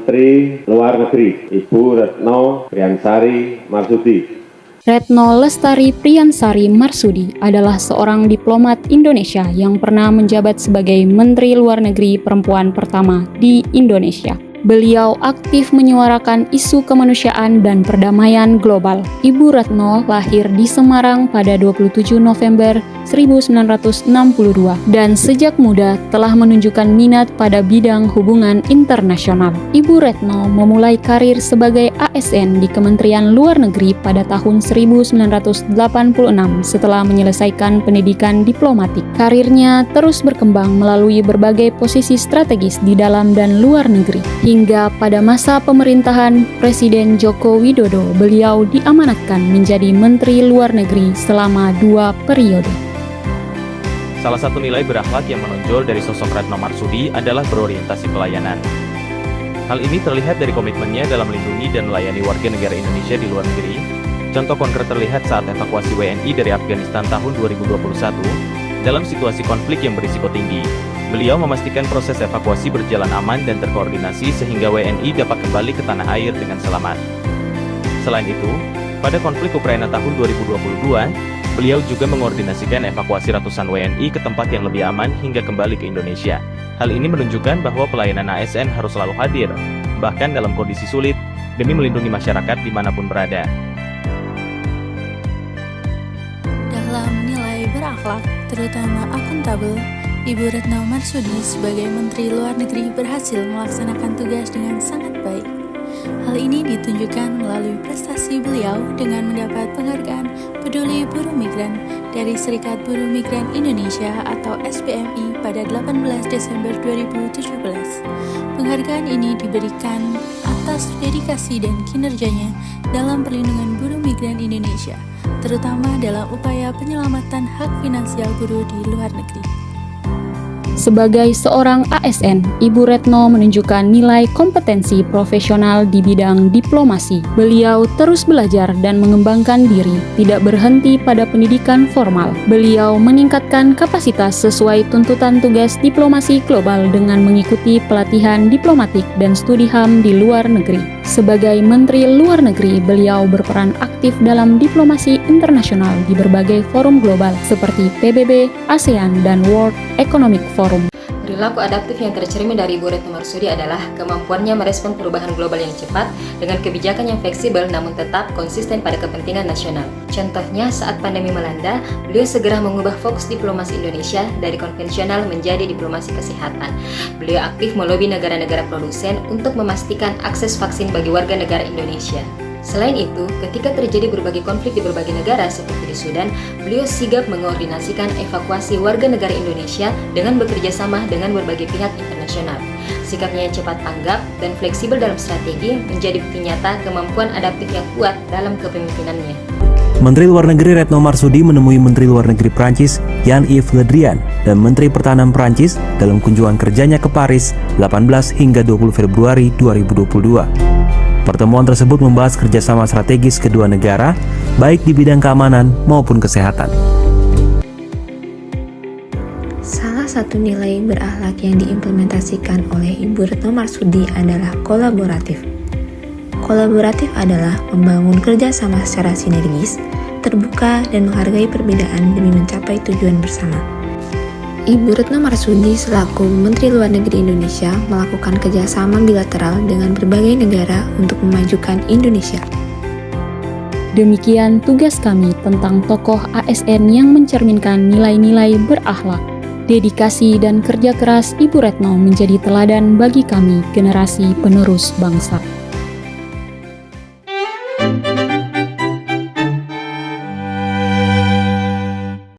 Menteri Luar Negeri, Ibu Retno Priyansari Marsudi. Retno Lestari Priyansari Marsudi adalah seorang diplomat Indonesia yang pernah menjabat sebagai Menteri Luar Negeri perempuan pertama di Indonesia. Beliau aktif menyuarakan isu kemanusiaan dan perdamaian global. Ibu Retno lahir di Semarang pada 27 November 1962 dan sejak muda telah menunjukkan minat pada bidang hubungan internasional. Ibu Retno memulai karir sebagai ASN di Kementerian Luar Negeri pada tahun 1986 setelah menyelesaikan pendidikan diplomatik. Karirnya terus berkembang melalui berbagai posisi strategis di dalam dan luar negeri. Hingga pada masa pemerintahan Presiden Joko Widodo, beliau diamanatkan menjadi Menteri Luar Negeri selama 2 periode. Salah satu nilai berakhlak yang menonjol dari sosok Retno Marsudi adalah berorientasi pelayanan. Hal ini terlihat dari komitmennya dalam melindungi dan melayani warga negara Indonesia di luar negeri. Contoh konkret terlihat saat evakuasi WNI dari Afghanistan tahun 2021 dalam situasi konflik yang berisiko tinggi. Beliau memastikan proses evakuasi berjalan aman dan terkoordinasi sehingga WNI dapat kembali ke tanah air dengan selamat. Selain itu, pada konflik Ukraina tahun 2022, beliau juga mengordinasikan evakuasi ratusan WNI ke tempat yang lebih aman hingga kembali ke Indonesia. Hal ini menunjukkan bahwa pelayanan ASN harus selalu hadir, bahkan dalam kondisi sulit, demi melindungi masyarakat dimanapun berada. Dalam nilai berakhlak, terutama akuntabel, Ibu Retno Marsudi sebagai Menteri Luar Negeri berhasil melaksanakan tugas dengan sangat baik. Hal ini ditunjukkan melalui prestasi beliau dengan mendapat penghargaan Peduli Buruh Migran dari Serikat Buruh Migran Indonesia atau SBMI pada 18 Desember 2017. Penghargaan ini diberikan atas dedikasi dan kinerjanya dalam perlindungan buruh migran Indonesia, terutama dalam upaya penyelamatan hak finansial buruh di luar negeri. Sebagai seorang ASN, Ibu Retno menunjukkan nilai kompetensi profesional di bidang diplomasi. Beliau terus belajar dan mengembangkan diri, tidak berhenti pada pendidikan formal. Beliau meningkatkan kapasitas sesuai tuntutan tugas diplomasi global dengan mengikuti pelatihan diplomatik dan studi HAM di luar negeri. Sebagai Menteri Luar Negeri, beliau berperan aktif dalam diplomasi internasional di berbagai forum global seperti PBB, ASEAN, dan World Economic Forum. Perilaku adaptif yang tercermin dari Ibu Retno Marsudi adalah kemampuannya merespon perubahan global yang cepat dengan kebijakan yang fleksibel namun tetap konsisten pada kepentingan nasional. Contohnya, saat pandemi melanda, beliau segera mengubah fokus diplomasi Indonesia dari konvensional menjadi diplomasi kesehatan. Beliau aktif melobi negara-negara produsen untuk memastikan akses vaksin bagi warga negara Indonesia. Selain itu, ketika terjadi berbagai konflik di berbagai negara seperti di Sudan, beliau sigap mengordinasikan evakuasi warga negara Indonesia dengan bekerja sama dengan berbagai pihak internasional. Sikapnya yang cepat tanggap dan fleksibel dalam strategi menjadi bukti nyata kemampuan adaptif yang kuat dalam kepemimpinannya. Menteri Luar Negeri Retno Marsudi menemui Menteri Luar Negeri Prancis Jean-Yves Le Drian dan Menteri Pertahanan Prancis dalam kunjungan kerjanya ke Paris 18 hingga 20 Februari 2022. Pertemuan tersebut membahas kerjasama strategis kedua negara, baik di bidang keamanan maupun kesehatan. Salah satu nilai berakhlak yang diimplementasikan oleh Ibu Retno Marsudi adalah kolaboratif. Kolaboratif adalah membangun kerjasama secara sinergis, terbuka, dan menghargai perbedaan demi mencapai tujuan bersama. Ibu Retno Marsudi selaku Menteri Luar Negeri Indonesia melakukan kerjasama bilateral dengan berbagai negara untuk memajukan Indonesia. Demikian tugas kami tentang tokoh ASN yang mencerminkan nilai-nilai berakhlak. Dedikasi dan kerja keras Ibu Retno menjadi teladan bagi kami, generasi penerus bangsa.